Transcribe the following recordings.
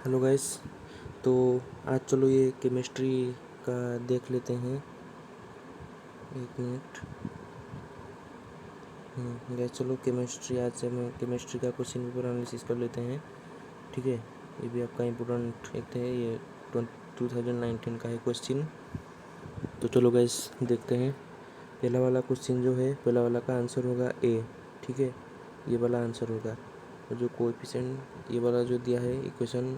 Hello guys. तो आज चलो ये केमिस्ट्री का देख लेते हैं। एक मिनट। गाइस चलो केमिस्ट्री आज से हम केमिस्ट्री का क्वेश्चन पेपर एनालिसिस कर लेते हैं। ठीक है, ये भी आपका इम्पोर्टेंट एक है, ये 2019 का है क्वेश्चन। तो चलो गाइस देखते हैं। पहला वाला क्वेश्चन जो है, पहला वाला का आंसर होगा ए। ठीक है, ये वाला आंसर होगा। और जो कोएफिशिएंट ये वाला जो दिया है इक्वेशन,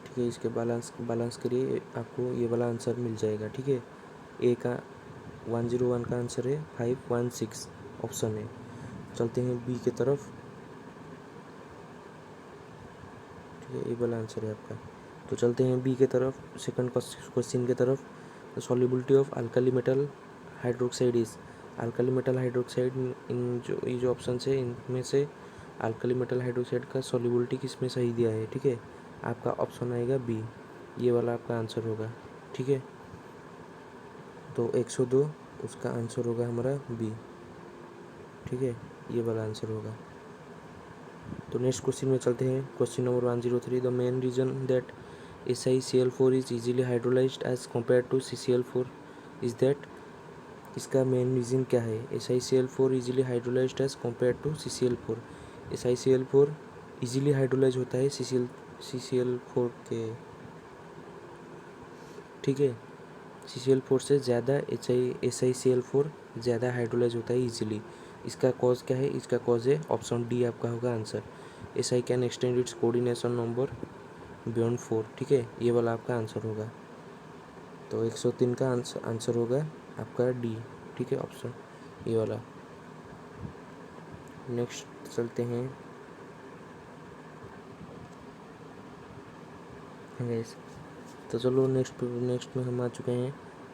ठीक है, इसके बैलेंस करिए, आपको ये वाला आंसर मिल जाएगा। ठीक है, ए का 101 का आंसर है 516 ऑप्शन है। चलते हैं बी की तरफ। ठीक है, ये वाला आंसर है आपका। तो चलते हैं बी की तरफ, सेकंड क्वेश्चन की तरफ। The solubility of alkali metal hydroxide is. Alkali metal hydroxide, इन जो ये जो ऑप्शन है इनमें से अल्कली मेटल हाइड्रोक्साइड का सॉल्युबिलिटी किस में सही दिया है। ठीक है, आपका ऑप्शन आएगा बी, ये वाला आपका आंसर होगा। ठीक है, तो 102 उसका आंसर होगा हमारा बी। ठीक है, ये वाला आंसर होगा। तो नेक्स्ट क्वेश्चन में चलते हैं। Question number 103। The main reason that SiCl4 is easily hydrolysed as compare to CCl4 is that. इसका मेन रीज़न क्या है? SiCl4 easily hydrolysed as compare to CCl4। SiCl4 easily hydrolyse होता है CCl4 के। ठीक है, CCl4 से ज़्यादा SiCl4 ज़्यादा हाइड्रोलाइज होता है इजीली। इसका कॉज क्या है? इसका कॉज है ऑप्शन डी आपका होगा answer. SI can extend it's coordination number beyond 4। ठीक है, ये वाला आपका आंसर होगा। तो 103 का आंसर होगा आपका डी। ठीक है, ऑप्शन ये वाला। नेक्स्ट चलते हैं। गाइस तो चलो नेक्स्ट में हम आ चुके हैं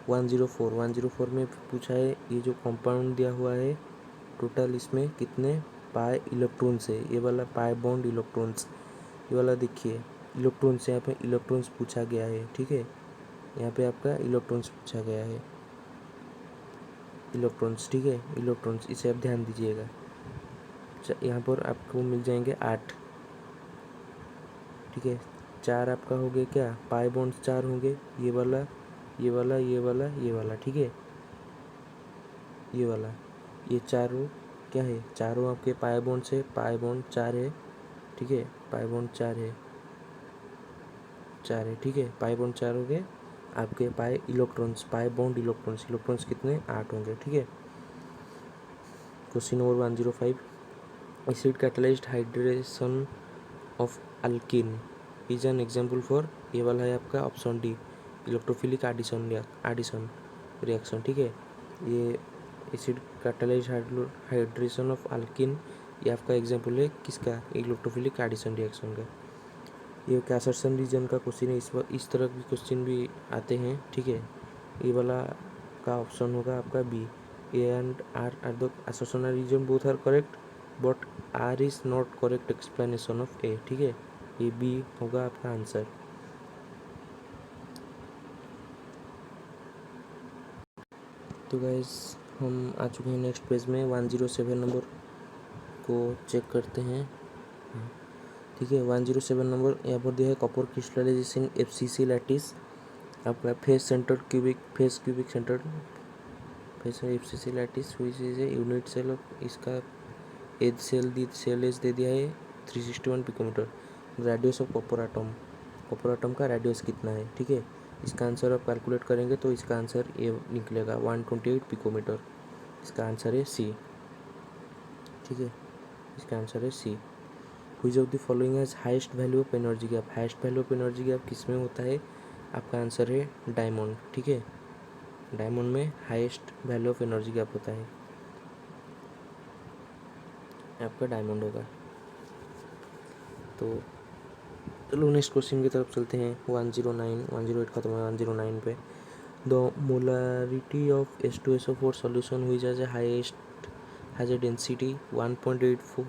104 में पूछा है ये जो कंपाउंड दिया हुआ है, टोटल इसमें कितने पाई इलेक्ट्रॉन्स है। ये वाला पाई बॉन्ड इलेक्ट्रॉन्स, ये वाला देखिए इलेक्ट्रॉन्स, यहाँ पे इलेक्ट्रॉन्स पूछा गया है। ठीक है, यहाँ पे आपका इलेक्ट्रॉन्स पूछा गया है, इलेक्ट्रॉन्स। ठीक है, इलेक्ट्रॉन्स, इसे आप ध्यान दीजिएगा। यहाँ पर आपको मिल जाएंगे 8। ठीक है, 4 आपका हो गया क्या, पाई बॉन्ड्स 4 होंगे, ये वाला, ये वाला, ये वाला, ये वाला। ठीक है, ये वाला, ये चारों क्या है, चारों आपके पाई बॉन्ड से, पाई बॉन्ड 4 है। ठीक है, पाई बॉन्ड 4 है, 4 है। ठीक है, पाई बॉन्ड 4 हो गए आपके। Pi electrons, pi bond electrons, electrons कितने, 8 होंगे। ठीक है, question number 105। Acid catalysed hydration of alkene is an example for. ये वाला है आपका option D, electrophilic addition reaction. ठीक है, ये acid catalysed hydration of alkene, ये आपका एग्जाम्पल है किसका, इलेक्ट्रोफिलिक एडिशन रिएक्शन का। ये कैसरसन रीजन का क्वेश्चन है, इस तरह के क्वेश्चन भी आते हैं। ठीक है, ये वाला का ऑप्शन होगा आपका B. A and R the assertion reason both are correct but R is not correct explanation of A. ठीक है, ये बी होगा आपका आंसर। तो गाइस हम आ चुके हैं नेक्स्ट पेज में, 107 नंबर को चेक करते हैं। हाँ, ठीक है, 107 नंबर यहाँ पर दिया है कॉपर क्रिस्टलाइजेशन FCC लैटिस आपका face cubic centre face FCC lattice हुई is a unit cell of. इसका एज सेल एज दे दिया है 361 picometre. Radius of copper atom का रेडियस कितना है। ठीक है, इसका आंसर आप कैलकुलेट करेंगे तो इसका आंसर ये निकलेगा 128 पिकोमीटर। इसका आंसर है सी। ठीक है, इसका आंसर है C. Which of the following has highest value of energy gap. Highest value of energy gap किस में होता है, आपका आंसर है डायमंड। ठीक है, डायमंड में highest value of energy gap होता है, आपका डायमंड होगा। तो चलो नेक्स्ट क्वेश्चन की तरफ चलते हैं। 108 खत्म है, 109 पे। The molarity of H2SO4 solution हुई as a highest has a density 1.84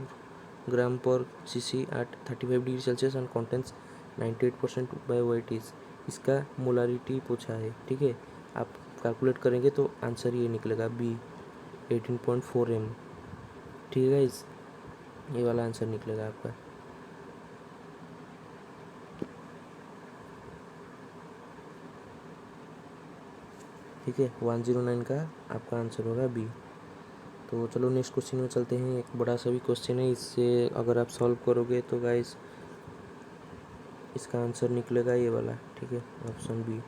gram per cc at 35 degree Celsius and contents 98% by weight is. इसका मोलारिटी पूछा है। ठीक है, आप कैलकुलेट करेंगे तो आंसर ये निकलेगा बी, 18.4 m। ठीक है गाइस, ये वाला आंसर निकलेगा आपका। ठीक है, 109 का आपका आंसर होगा बी। तो चलो नेक्स्ट क्वेश्चन में चलते हैं। एक बड़ा सा भी क्वेश्चन है, इससे अगर आप सॉल्व करोगे तो गाइस इसका आंसर निकलेगा ये वाला, ठीक है, ऑप्शन बी,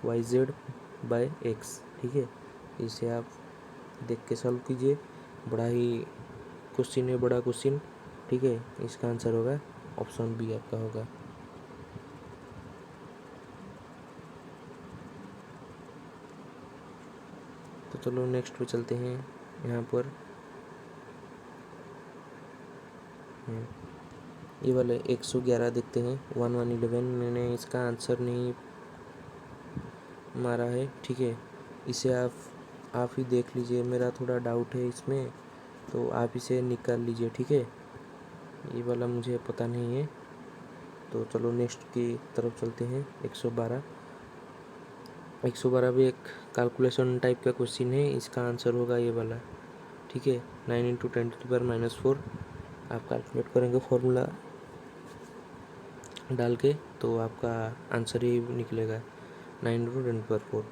YZ/X। ठीक है, इसे आप देख के सॉल्व कीजिए। बड़ा ही क्वेश्चन है, बड़ा क्वेश्चन, ठीक है। इसका आंसर होगा ऑप्शन बी आपका होगा। तो चलो नेक्स्ट पे चलते हैं। यहाँ पर ये वाले 111 देखते हैं, 1111। मैंने इसका आंसर नहीं मारा है, ठीक है। इसे आप ही देख लीजिए, मेरा थोड़ा डाउट है इसमें, तो आप इसे निकाल लीजिए, ठीक है। ये वाला मुझे पता नहीं है। तो चलो नेक्स्ट की तरफ चलते हैं। 112 भी एक कैलकुलेशन टाइप का क्वेश्चन है। इसका आंसर होगा ये वाला, ठीक है। 9 × 10⁻⁴ आप कैलकुलेट करेंगे फॉर्मूला डाल के, तो आपका आंसर ही निकलेगा 9 × 10⁴।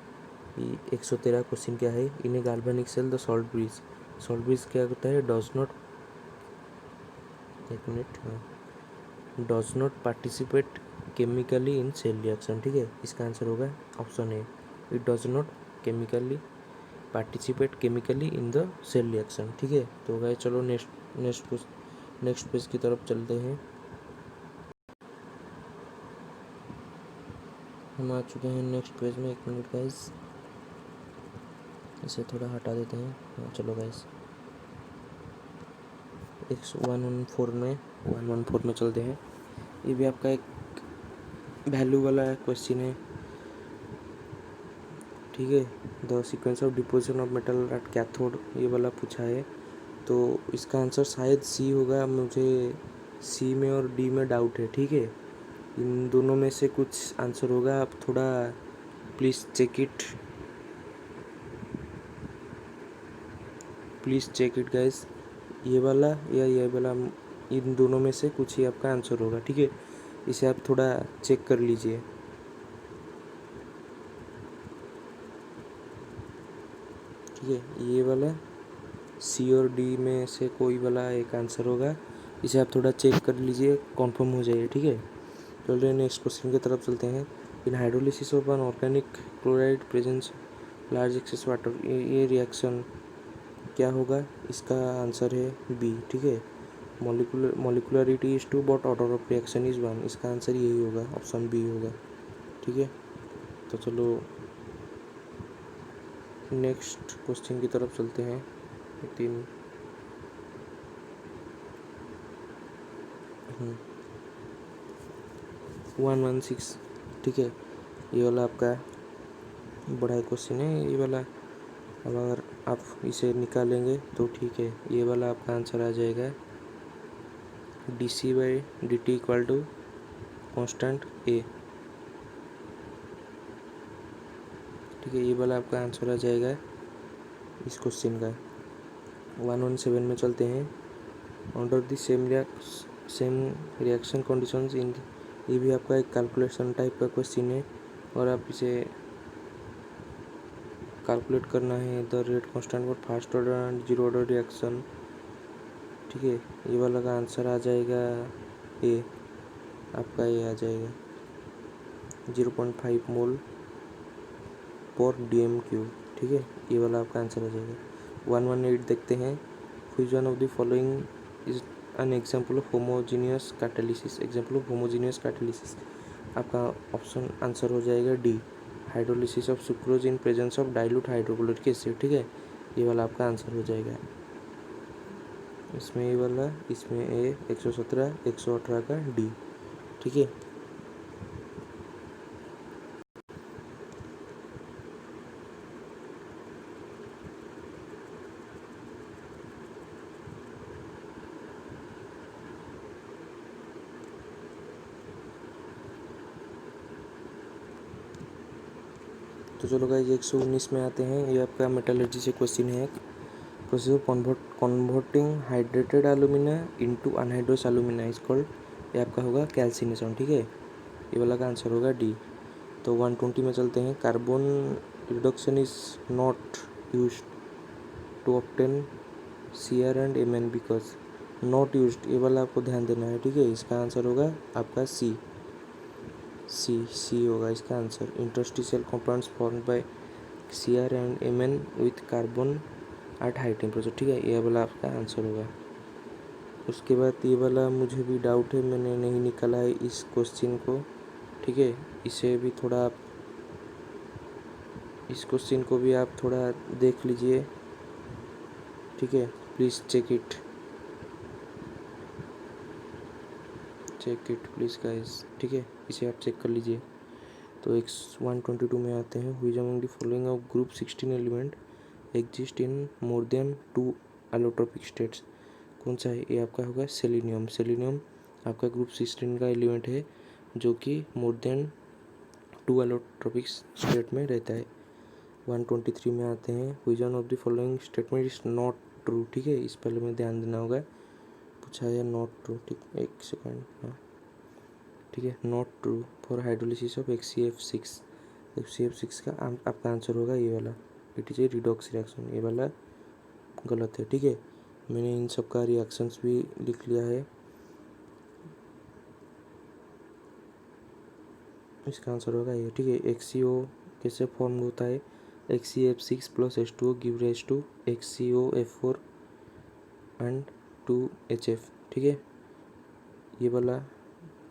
ये 113 क्वेश्चन क्या है, in a galvanic cell the salt bridge क्या होता है, डज नॉट, एक minute, does not participate chemically in cell reaction, ठीक है। इसका आंसर होगा option A, it does not participate chemically in the cell reaction, ठीक है। तो गाइस चलो नेक्स्ट पेज की तरफ चलते हैं। हम आ चुके हैं नेक्स्ट पेज में। एक मिनट गाइस, इसे थोड़ा हटा देते हैं। हाँ चलो गाइस, 114 में चलते हैं। ये भी आपका एक वैल्यू वाला क्वेश्चन है, ठीक है। The sequence of deposition of metal at cathode, ये वाला पूछा है। तो इसका आंसर शायद सी होगा, मुझे सी में और डी में डाउट है, ठीक है। इन दोनों में से कुछ आंसर होगा, आप थोड़ा प्लीज़ चेक इट गाइस, ये वाला या ये वाला, इन दोनों में से कुछ ही आपका आंसर होगा, ठीक है। इसे आप थोड़ा चेक कर लीजिए, ठीक है। ये वाला सी और डी में से कोई वाला एक आंसर होगा, इसे आप थोड़ा चेक कर लीजिए, कंफर्म हो जाइए, ठीक है। चलिए नेक्स्ट क्वेश्चन की तरफ चलते हैं। In hydrolysis of an organic chloride presence large excess water, ये रिएक्शन क्या होगा, इसका आंसर है बी, ठीक है। Molecularity is 2 but order of reaction is 1, इसका आंसर यही होगा, ऑप्शन बी होगा, ठीक है। तो चलो नेक्स्ट क्वेश्चन की तरफ चलते हैं। 116, ठीक है। ये वाला आपका बड़ा क्वेश्चन है ये वाला। अब अगर आप इसे निकालेंगे तो ठीक है, ये वाला आपका आंसर आ जाएगा dC/dt = कांस्टेंट ए, ठीक है। ये वाला आपका आंसर आ जाएगा इस क्वेश्चन का। 117 में चलते हैं। Under the same reaction conditions इन, ये भी आपका एक कैलकुलेशन टाइप का क्वेश्चन है, और आप इसे कैलकुलेट करना है the rate constant for first order and 0 order reaction, ठीक है। ये वाला का आंसर आ जाएगा ए, आपका ये आ जाएगा 0.5 मोल पर dm³, ठीक है। ये वाला आपका आंसर आ जाएगा। 118 देखते हैं। Which one of the following is an example of homogeneous catalysis, आपका ऑप्शन आंसर हो जाएगा D, hydrolysis of sucrose in presence of dilute hydrochloric acid, ठीक है। ये वाला आपका आंसर हो जाएगा। इसमें ये वाला, इसमें ए 117, 118 का डी, ठीक है। तो चलो गाइस 119 में आते हैं। ये आपका मेटलर्जी से क्वेश्चन है। Process of converting hydrated alumina into anhydrous alumina is called, ये आपका होगा कैल्सिनेशन, ठीक है। ये वाला का आंसर होगा डी, तो 120 में चलते हैं। Carbon reduction is not use to obtain Cr and Mn because not use, ये वाला आपको ध्यान देना है, ठीक है। इसका आंसर होगा आपका सी होगा इसका answer. Interstitial compounds form by Cr and Mn with carbon at high temperature, ठीक है, ये वाला आपका आंसर होगा। उसके बाद ये वाला मुझे भी डाउट है, मैंने नहीं निकाला है इस क्वेश्चन को, ठीक है। इसे भी थोड़ा आप, इस क्वेश्चन को भी आप थोड़ा देख लीजिए, ठीक है। Please check it please guys, ठीक है, इसे आप चेक कर लीजिए। तो 122 में आते हैं। Which among the following of group 16 element exist in more than 2 allotropic states. कौन सा है? ये आपका होगा सेलेनियम। सेलेनियम आपका ग्रुप 16 का एलिमेंट है जो कि मोर देन 2 एलोट्रोपिक स्टेट में रहता है। 123 में आते हैं। Which one of the following statement is not true, ठीक है, इस पहले में ध्यान देना होगा, पूछा है नॉट ट्रू, ठीक, एक सेकंड, हाँ ठीक है। Not true for hydrolysis of HCF6। HCF6 का आपका आंसर होगा ये वाला, it is a redox reaction, ये वाला गलत है, ठीक है। मैंने इन सब का रिएक्शंस भी लिख लिया है, इसका आंसर होगा ये, ठीक है। HCO कैसे फॉर्म होता है? HCF6 plus H2O give rise to HCOF4 and 2HF, ठीक है, ये वाला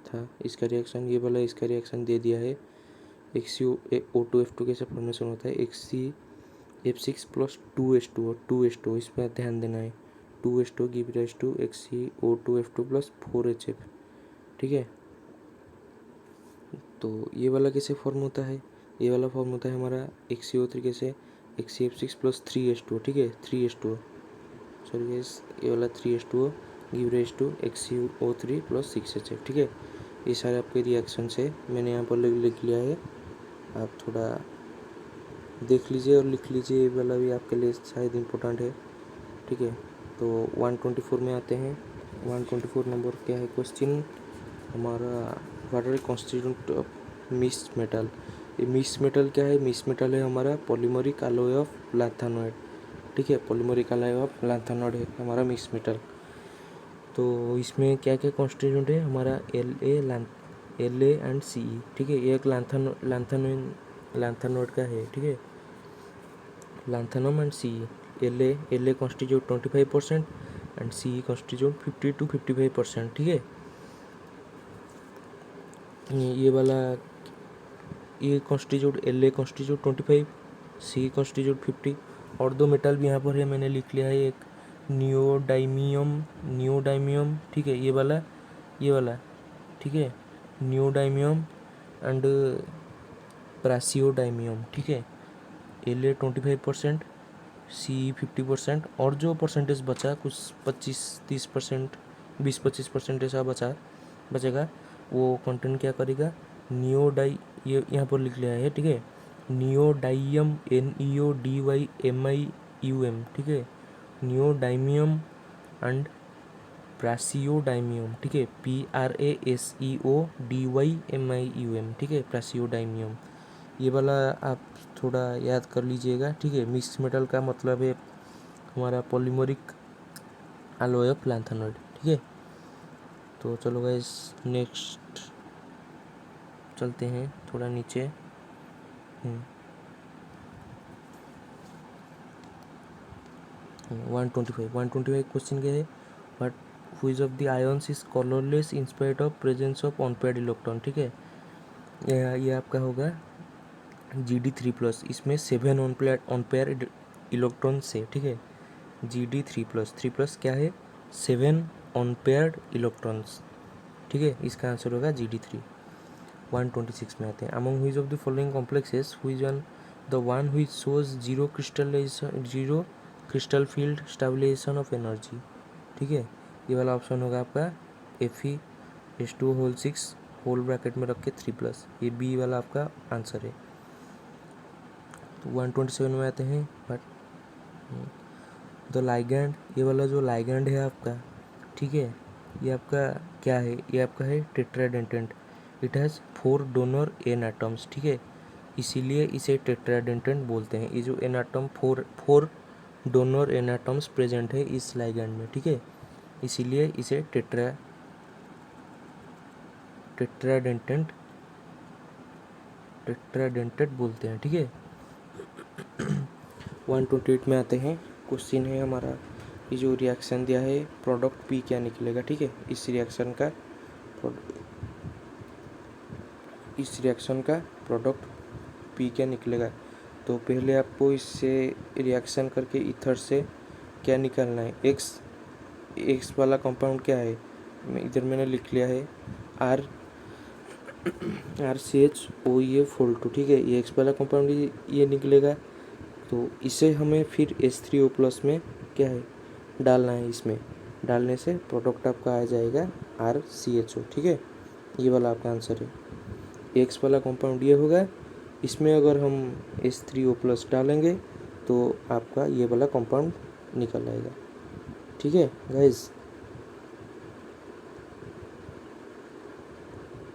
था इसका रिएक्शन, ये वाला इसका रिएक्शन दे दिया है। HCO2F2 कैसे फॉर्मेशन होता है? HCF6 प्लस 2H2O, इस पर ध्यान देना है। 2H2O give rise to HCO2F2 plus 4HF, ठीक है। तो ये वाला कैसे फॉर्म होता है? ये वाला फॉर्म होता है हमारा HCO3 कैसे? HCF6 प्लस 3H2O, ठीक है, 3H2O, सॉरी गाइस, ये वाला 3H2O give rise to HCO3 plus 6HF, ठीक है। ये सारे आपके रिएक्शंस है, मैंने यहाँ पर लिख लिया है, आप थोड़ा देख लीजिए और लिख लीजिए, ये वाला भी आपके लिए शायद इम्पोर्टेंट है, ठीक है। तो 124 में आते हैं। 124 नंबर क्या है क्वेश्चन हमारा? What are constituent of mixed metal. ये मिक्स्ड मेटल क्या है? मिक्स्ड मेटल है हमारा पॉलीमरिक अलॉय ऑफ लैंथेनॉइड, ठीक है, पॉलीमरिक अलॉय ऑफ लैंथेनॉइड है हमारा मिक्स्ड मेटल। तो इसमें क्या क्या कॉन्स्टिट्यूएंट है हमारा? La एंड Ce, ठीक है, ये एक लैंथेनॉइड का है, ठीक है, lanthanum and Ce। La constitute 25% and Ce constitute 50 to 55%, ठीक है। ये वाला, ये constitute La constitute 25, Ce constitute 50, और दो मेटल भी यहाँ पर है, मैंने लिख लिया है, एक नियोडाइमियम, ठीक है, ये वाला, ठीक है, नियोडाइमियम एंड प्रासियोडाइमियम, ठीक है। La 25%, Ce 50%, और जो परसेंटेज बचा कुछ 25-30%, 20-25% ऐसा बचेगा, वो कंटेंट क्या करेगा? ये यहाँ पर लिख लिया है, ठीक है, नियोडाइयम, NEODYMIUM, ठीक है, नियोडाइमियम एंड प्रासियोडाइमियम, ठीक है, PRASEODYMIUM, ठीक है, प्रासियोडाइमियम। ये वाला आप थोड़ा याद कर लीजिएगा, ठीक है। मिक्स मेटल का मतलब है हमारा पॉलीमरिक अलॉय ऑफ लैंथेनॉइड, ठीक है। तो चलो गाइस नेक्स्ट चलते हैं थोड़ा नीचे। 125 क्वेश्चन क्या है? But which of the ions is colourless in spite of presence of unpaired electron, ठीक है, ये आपका होगा Gd3+, इसमें 7 अनपेयर्ड इलेक्ट्रॉन्स है, ठीक है, Gd3+, क्या है? 7 अनपेयर्ड इलेक्ट्रॉन्स, ठीक है, इसका आंसर होगा Gd3। 126 में आते हैं। Among which of the following complexes which one the one which shows zero crystal field stabilisation of energy, ठीक है, ये वाला ऑप्शन होगा आपका Fe(H2O6) होल ब्रैकेट में रख के 3+, ये बी वाला आपका आंसर है। तो 127 में आते हैं। बट द लाइगैंड, ये वाला जो लाइगैंड है आपका, ठीक है, ये आपका क्या है? ये आपका है tetradentate. It has 4 donor N atoms, ठीक है, इसीलिए इसे टेट्राडेंटेट बोलते हैं। ये जो N atom four donor N atoms present है इस लाइगैंड में, ठीक है, इसीलिए इसे टेट्राडेंटेट बोलते हैं, ठीक है। 128 में आते हैं। क्वेश्चन है हमारा, ये जो रिएक्शन दिया है प्रोडक्ट पी क्या निकलेगा, ठीक है। इस रिएक्शन का प्रोडक्ट पी क्या निकलेगा। तो पहले आपको इससे रिएक्शन करके ईथर से क्या निकालना है, एक्स वाला कंपाउंड क्या है, इधर मैंने लिख लिया है RCHOE4, ठीक है। ये एक्स वाला कंपाउंड ये निकलेगा। तो इसे हमें फिर H3O+ में क्या है डालना है, इसमें डालने से प्रोडक्ट आपका आ जाएगा RCHO, ठीक है। ये वाला आपका आंसर है। एक्स वाला कंपाउंड ये होगा, इसमें अगर हम H3O+ डालेंगे तो आपका ये वाला कंपाउंड निकल आएगा, ठीक है गाइस।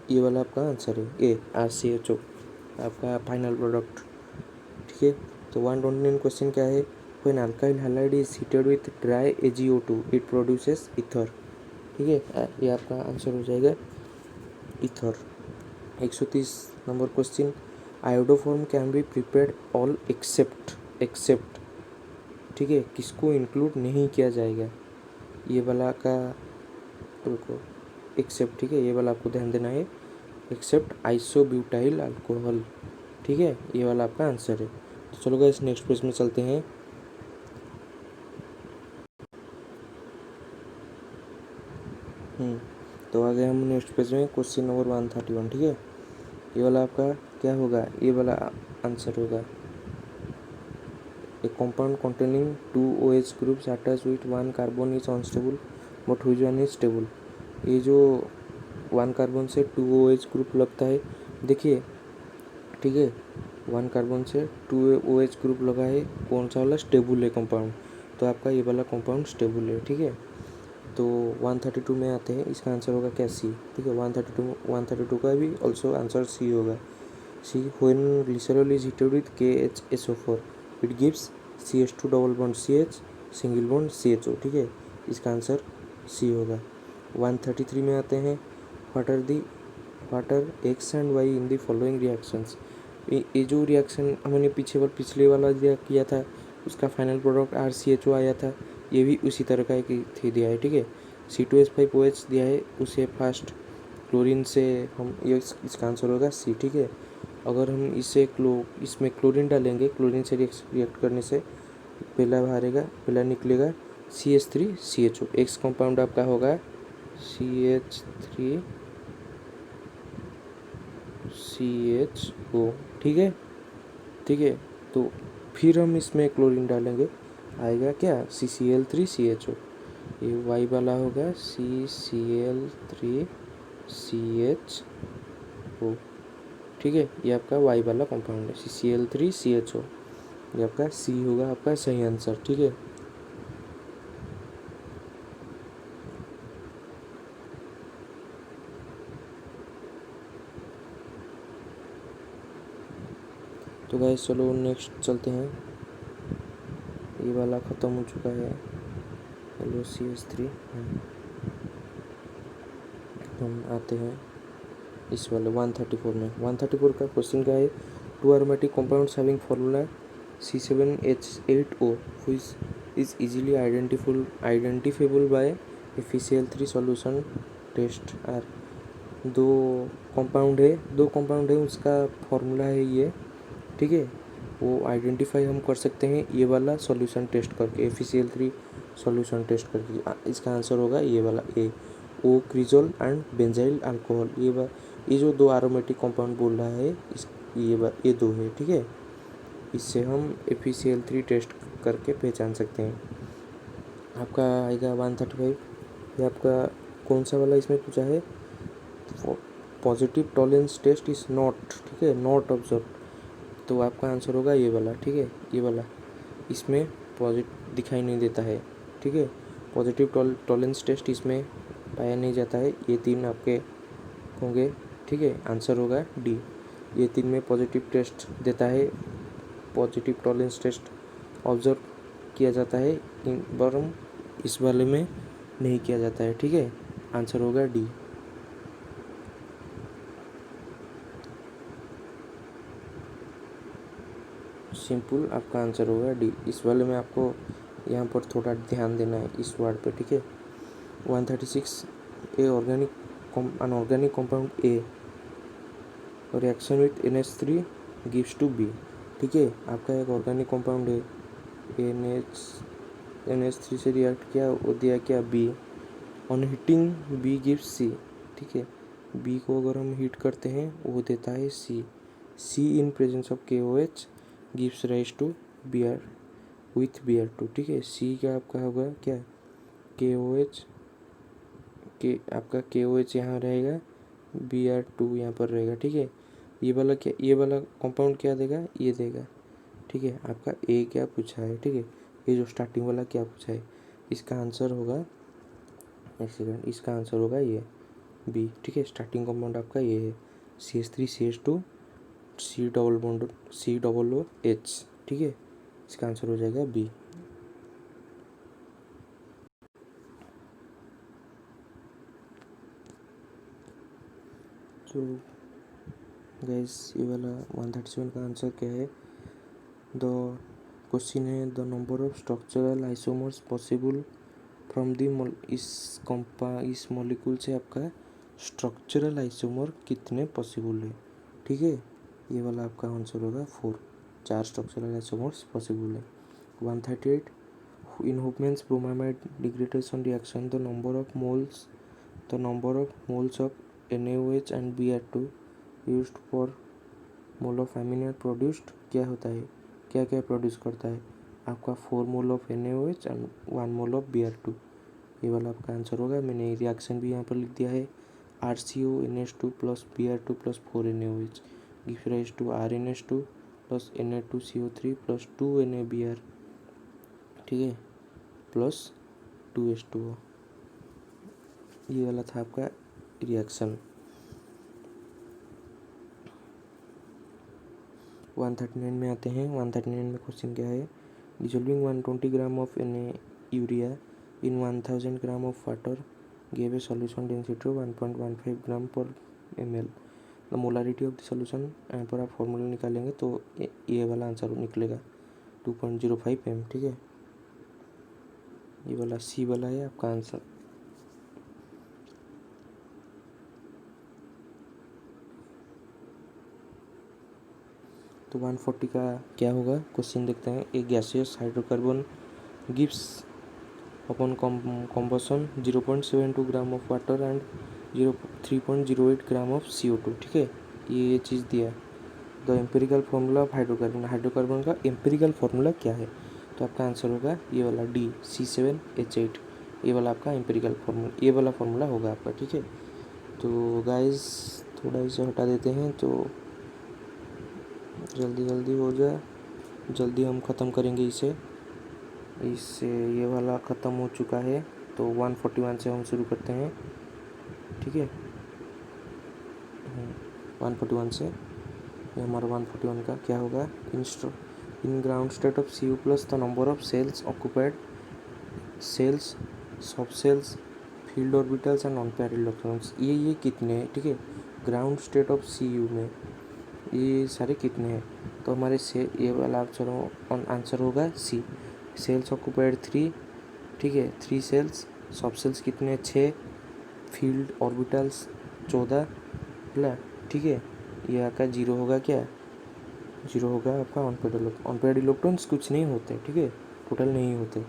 ये वाला आपका आंसर है ए, RCHO आपका फाइनल प्रोडक्ट, ठीक है। तो 129 क्वेश्चन क्या है, when alkyl halide is heated with dry AgO2 it produces ether, ठीक है। ये आपका आंसर हो जाएगा ether. 130 number question, iodoform can be prepared all except, ठीक है, किसको इंक्लूड नहीं किया जाएगा, ये वाला का रुको, एक्सेप्ट, ठीक है, ये वाला आपको ध्यान देना है, एक्सेप्ट आइसोब्यूटाइल अल्कोहल, ठीक है, ये वाला आपका आंसर है। तो चलो गाइस नेक्स्ट पेज में चलते हैं। तो आ गए हम नेक्स्ट पेज में, क्वेश्चन नंबर 131, ठीक है। ये वाला आपका क्या होगा, ये वाला आंसर होगा, ए compound containing 2 OH groups attached with 1 carbon is unstable but which one is stable। ये जो 1 कार्बन से 2 OH ग्रुप लगता है, देखिए, ठीक है, 1 कार्बन से 2 OH ग्रुप लगा है, कौन सा वाला स्टेबल है कंपाउंड, तो आपका ये वाला कंपाउंड स्टेबल है, ठीक है। तो 132 में आते हैं, इसका आंसर होगा क्या, सी, ठीक है। 132 का भी ऑल्सो आंसर सी होगा। C, when glycerol is heated with KHSO4 it gives CH2 double bond CH single bond CHO, ठीक है, इसका आंसर सी होगा। 133 में आते हैं, what are X and Y in the following reactions. ये जो रिएक्शन हमने पिछले वाला किया था, उसका फाइनल प्रोडक्ट RCHO आया था, ये भी उसी तरह का एक थी दिया है, ठीक है। C2H5OH दिया है, उसे फर्स्ट क्लोरीन से हम ये इसका आंसर होगा सी, ठीक है। अगर हम इसमें क्लोरीन डालेंगे, क्लोरीन से रिएक्ट करने से पहला निकलेगा CH3CHO, एक्स कंपाउंड आपका होगा CH3CHO, ठीक है। तो फिर हम इसमें क्लोरीन डालेंगे, आएगा क्या, CCl3CHO, ये वाई वाला होगा CCl3CHO, ठीक है, ये आपका वाई वाला कंपाउंड है CCl3CHO, ये आपका सी होगा आपका सही आंसर, ठीक है। तो गाइस चलो नेक्स्ट चलते हैं, ये वाला ख़त्म हो चुका है, LOCH3। हम आते हैं इस वाले 134 में। 134 का क्वेश्चन क्या है, 2 aromatic compounds having formula C7H8O which is easily identifiable by FeCl3 solution test are। दो कंपाउंड है, उसका फॉर्मूला है ये, ठीक है, वो आइडेंटिफाई हम कर सकते हैं ये वाला सॉल्यूशन टेस्ट करके, FeCl3 सॉल्यूशन टेस्ट करके। इसका आंसर होगा ये वाला ए, ओ क्रिजोल एंड बेंजाइल अल्कोहल। ये जो 2 एरोमेटिक कंपाउंड बोल रहा है, ये 2 है, ठीक है। इससे हम FeCl3 टेस्ट करके पहचान सकते हैं। आपका आएगा 135, ये आपका कौन सा वाला इसमें पूछा है, positive tolerance test is not, ठीक है, नॉट ऑब्जर्व, तो आपका आंसर होगा ये वाला, ठीक है, ये वाला, इसमें पॉजिटिव दिखाई नहीं देता है, ठीक है, पॉजिटिव टॉलरेंस टेस्ट इसमें पाया नहीं जाता है, ये 3 आपके होंगे, ठीक है, आंसर होगा डी। ये 3 में पॉजिटिव टेस्ट देता है, पॉजिटिव टॉलरेंस टेस्ट ऑब्जर्व किया जाता है, पर इस वाले में नहीं किया जाता है। ठीक है, आंसर होगा डी। सिंपल आपका आंसर होगा डी। इस वाले में आपको यहाँ पर थोड़ा ध्यान देना है इस वर्ड पे। ठीक है, 136 a inorganic compound A reaction with NH3 gives to B. ठीक है, आपका एक ऑर्गेनिक कंपाउंड है, NH3 से रिएक्ट किया, वो दिया क्या B. On heating B gives C. ठीक है, बी को अगर हम हीट करते हैं वो देता है C. C in presence of KOH gives rise to Br with Br2। ठीक है, सी क्या आपका होगा क्या, KOH के आपका KOH यहाँ रहेगा, Br2 यहाँ पर रहेगा। ठीक है, ये वाला क्या, ये वाला कंपाउंड क्या देगा, ये देगा। ठीक है, आपका ए क्या पूछा है। ठीक है, ये जो स्टार्टिंग वाला क्या पूछा है, इसका आंसर होगा, एक सेकेंड, इसका आंसर होगा ये बी। ठीक है, स्टार्टिंग कंपाउंड आपका ये है CH3CH2 C OOH। ठीक है, इसका आंसर हो जाएगा बी। तो गाइस ये वाला 137 का आंसर क्या है। द क्वेश्चन है the number of structural isomers possible from the इस मॉलिक्यूल से आपका स्ट्रक्चरल आइसोमर कितने पॉसिबल है। ठीक है, ये वाला आपका आंसर होगा 4, 4 स्ट्रक्चरल आइसोमर्स पॉसिबल है। 138 इन Hofmann's bromamide degradation reaction the number of moles of NaOH and Br2 used for mole of amino produced क्या होता है, क्या क्या प्रोड्यूस करता है आपका 4 mole of NaOH and 1 mole of Br2। ये वाला आपका आंसर होगा। मैंने रिएक्शन भी यहाँ पर लिख दिया है, RCO NH2 plus Br2 plus 4 NaOH gives rise to RNH2 plus Na2CO3 plus 2 NaBr। ठीक है, प्लस 2H2O। ये वाला था आपका रिएक्शन। 139 में आते हैं। 139 में क्वेश्चन क्या है, dissolving 120 gram of urea in 1000 gram of water give a solution density of 1.15 ग्राम पर ml। The molarity of the solution, यहाँ पर आप फॉर्मूला निकालेंगे तो ये वाला आंसर निकलेगा 2.05 m। ठीक है, ये वाला सी वाला है आपका आंसर। तो 140 का क्या होगा क्वेश्चन देखते हैं। A gaseous hydrocarbon gives upon combustion 0.72 gram of water and 3.08 gram of CO2। ठीक है, ये चीज़ दिया। The empirical formula of hydrocarbon, hydrocarbon का एम्पेरिकल फार्मूला क्या है, तो आपका आंसर होगा ये वाला डी C7H8। ये वाला आपका एम्पेरिकल फार्मूला, ये वाला फार्मूला होगा आपका। ठीक है, तो गाइस थोड़ा इसे हटा देते हैं तो जल्दी हो जाए, जल्दी हम ख़त्म करेंगे इसे। ये वाला ख़त्म हो चुका है, तो 141 से हम शुरू करते हैं। ठीक है, 141 से, ये हमारा 141 का क्या होगा, in ground state of Cu plus the number of shells occupied shells, sub shells, filled orbitals and non pair electrons, ये कितने हैं। ठीक है, ग्राउंड स्टेट ऑफ Cu में ये सारे कितने हैं, तो हमारे से ये वाला आंसर होगा सी। Sales occupied 3। ठीक है, 3 सेल्स, सब सेल्स कितने 6, फील्ड ऑर्बिटल्स 14 है। ठीक है, ये आपका 0 होगा क्या, 0 होगा आपका ऑनपेड इलेक्ट्रॉन्स कुछ नहीं होते। ठीक है, टोटल नहीं होते।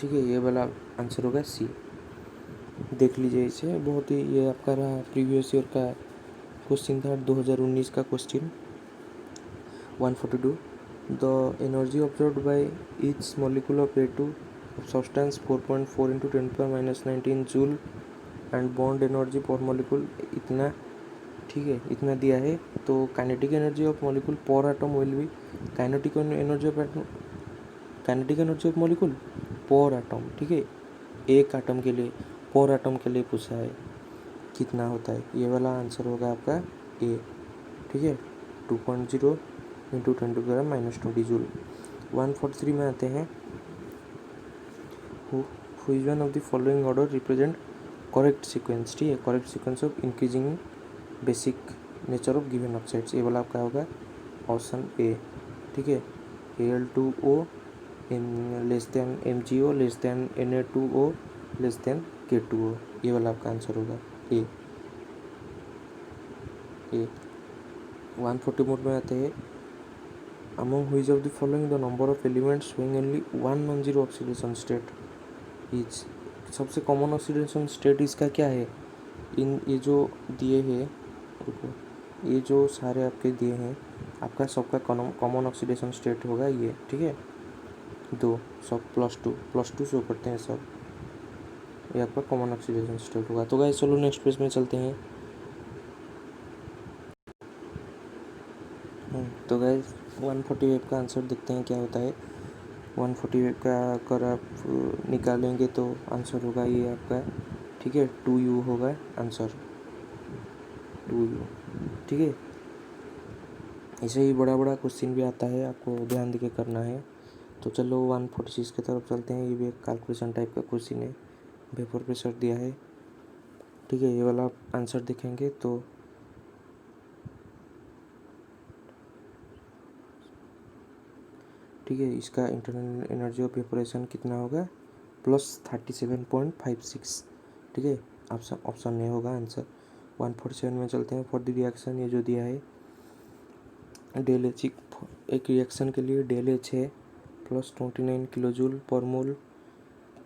ठीक है, ये वाला आंसर होगा सी। देख लीजिए इसे, बहुत ही ये आपका रहा प्रीवियस ईयर का क्वेश्चन था, 2019 का question. 142 the energy observed by each molecule of A2 of substance 4.4 into 10⁻19 joule and bond energy पर मॉलिक्यूल इतना। ठीक है, इतना दिया है। तो काइनेटिक एनर्जी ऑफ मॉलिक्यूल पर atom will be kinetic energy of molecule पर एटम। ठीक है, एक एटम के लिए, 4 एटम के लिए पूछा है कितना होता है। ये वाला आंसर होगा आपका ए, ठीक है। 2.0 इंटू 10⁻⁻20 जूल। 143 में आते हैं, which one of the following order represent correct sequence, ठीक है, correct sequence of increasing basic nature of given oxides. ये वाला आपका होगा ऑप्शन ए, ठीक है। Al2O in less than MgO less than Na2O less than K2O, ये वाला आपका आंसर होगा ए। 140 मोड में आते हैं, among which of the following the number of elements showing only one non-zero oxidation state is, सबसे कॉमन ऑक्सीडेशन स्टेट इसका क्या है। ये जो दिए हैं, रुको, ये जो सारे आपके दिए हैं, आपका सबका कॉमन ऑक्सीडेशन स्टेट होगा ये, ठीक है। 2 सब +2 शो करते हैं सब, ये आपका कॉमन ऑक्सीडेशन स्टेट होगा। तो गाइस चलो नेक्स्ट पेज में चलते हैं। तो गाइस 145 का आंसर देखते हैं क्या होता है। 145 का अगर आप निकालेंगे तो आंसर होगा ये आपका, ठीक है, 2U होगा आंसर, 2U, ठीक है। ऐसे ही बड़ा बड़ा क्वेश्चन भी आता है, आपको ध्यान देके करना है। तो चलो 146 की तरफ चलते हैं। ये भी एक कैलकुलेशन टाइप का क्वेश्चन है, वेपर प्रेशर दिया है, ठीक है। ये वाला आंसर देखेंगे तो ठीक है, इसका इंटरनल एनर्जी ऑफ वेपोरेशन कितना होगा, +37.56, ठीक है। ऑप्शन ए होगा आंसर। 147 में चलते हैं। फॉर द रिएक्शन, ये जो दिया है डेल एच, एक रिएक्शन के लिए डेल एच है +29 किलो जूल पर मोल,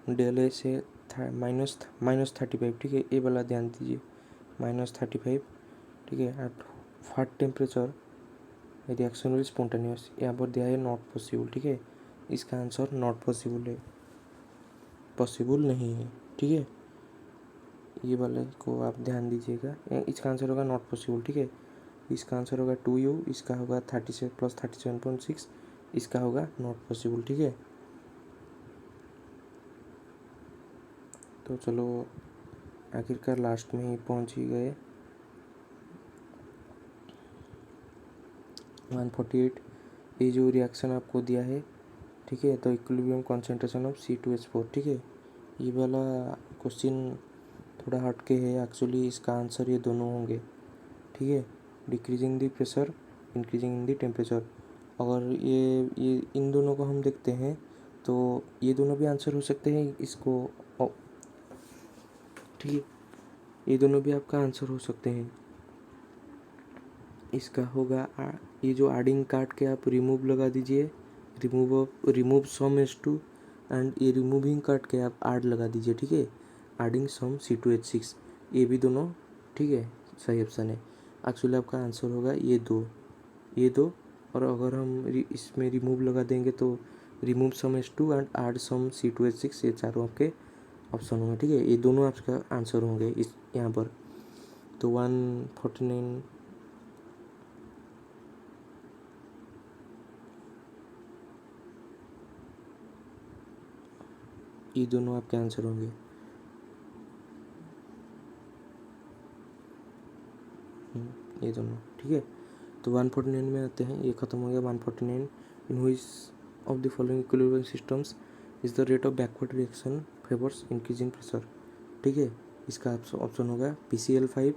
डेल एच है -35, ठीक है। ये वाला ध्यान दीजिए, -35, ठीक है। At what temperature reaction will spontaneous, यहाँ पर दिया है नॉट पॉसिबल, ठीक है। इसका आंसर नॉट पॉसिबल है, पॉसिबल नहीं है, ठीक है। ये वाले को आप ध्यान दीजिएगा, इसका आंसर होगा नॉट पॉसिबल, ठीक है। इसका आंसर होगा 2U, इसका होगा 37 + 37.6, इसका होगा नॉट पॉसिबल, ठीक है। तो चलो आखिरकार लास्ट में ही पहुंच ही गए। 148, ये जो रिएक्शन आपको दिया है, ठीक है, तो इक्विलिब्रियम कॉन्सेंट्रेशन ऑफ C2H4, ठीक है। ये वाला क्वेश्चन थोड़ा हटके है एक्चुअली, इसका आंसर ये दोनों होंगे, ठीक है। Decreasing the pressure, increasing the temperature. अगर ये इन दोनों को हम देखते हैं तो ये दोनों भी आंसर हो सकते हैं इसको, ठीक है, ये दोनों भी आपका आंसर हो सकते हैं। इसका होगा ये जो एडिंग काट के आप रिमूव लगा दीजिए, रिमूव सम H2, एंड ये रिमूविंग काट के आप ऐड लगा दीजिए, ठीक है, एडिंग सम C2H6, ये भी दोनों, ठीक है, सही ऑप्शन है। एक्चुअली आपका आंसर होगा ये दो, और अगर हम इसमें रिमूव लगा देंगे तो remove some H2 and add some C2H6, ये चारों आपके ऑप्शन होंगे, ठीक है। ये दोनों आपका आंसर होंगे इस यहाँ पर। तो 149, ये दोनों आपके आंसर होंगे। ये दोनों, ठीक है। तो 149 में आते हैं, ये खत्म हो गया 149। In which of the following equilibrium systems is the rate of backward reaction favours increasing pressure, ठीक है। इसका ऑप्शन होगा PCl5,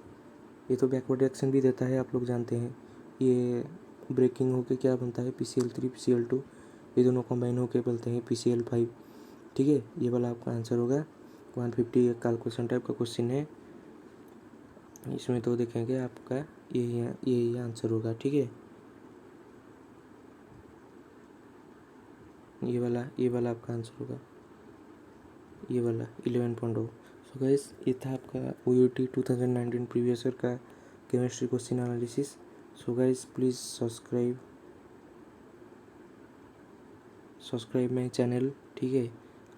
ये तो बैकवर्ड रिएक्शन भी देता है, आप लोग जानते हैं। ये ब्रेकिंग होके क्या बनता है, PCl3 PCl2, ये दोनों कंबाइन होके बनते हैं PCl5, ठीक है। ये वाला आपका आंसर होगा। 150 एक कैलकुलेशन टाइप का क्वेश्चन है, इसमें तो देखेंगे आपका यही आंसर होगा, ठीक है। ये वाला आपका आंसर होगा, ये वाला 11.0। सो गाइस, ये था आपका OUT 2019 प्रीवियस ईयर का chemistry question analysis. So guys please subscribe my channel, ठीक है।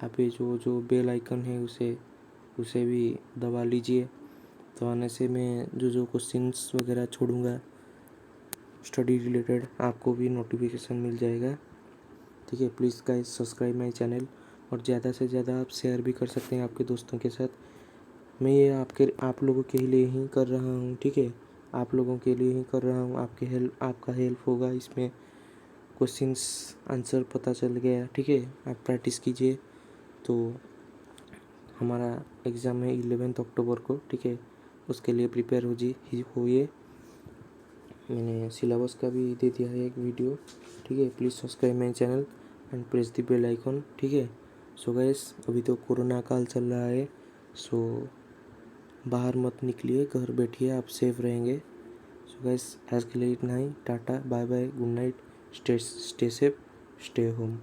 आप ये जो बेल आइकन है उसे भी दबा लीजिए, तो आने से मैं जो क्वेश्चंस वगैरह छोड़ूंगा स्टडी रिलेटेड, आपको भी नोटिफिकेशन मिल जाएगा, ठीक है। Please guys subscribe my channel. और ज़्यादा से ज़्यादा आप शेयर भी कर सकते हैं आपके दोस्तों के साथ। मैं ये आप लोगों के लिए ही कर रहा हूँ, ठीक है। आप लोगों के लिए ही कर रहा हूँ, आपका हेल्प होगा इसमें। क्वेश्चंस आंसर पता चल गया, ठीक है। आप प्रैक्टिस कीजिए। तो हमारा एग्ज़ाम है 11 अक्टूबर को, ठीक है। उसके लिए प्रिपेयर होइए। मैंने सिलेबस का भी दे दिया है एक वीडियो, ठीक है। Please subscribe my channel and press the bell icon, ठीक है। सो गाइस, अभी तो कोरोना काल चल रहा है, सो बाहर मत निकलिए, घर बैठिए, आप सेफ रहेंगे। सो गाइस, आज के लिए इतना ही। Tata, bye bye, good night, stay safe, stay home.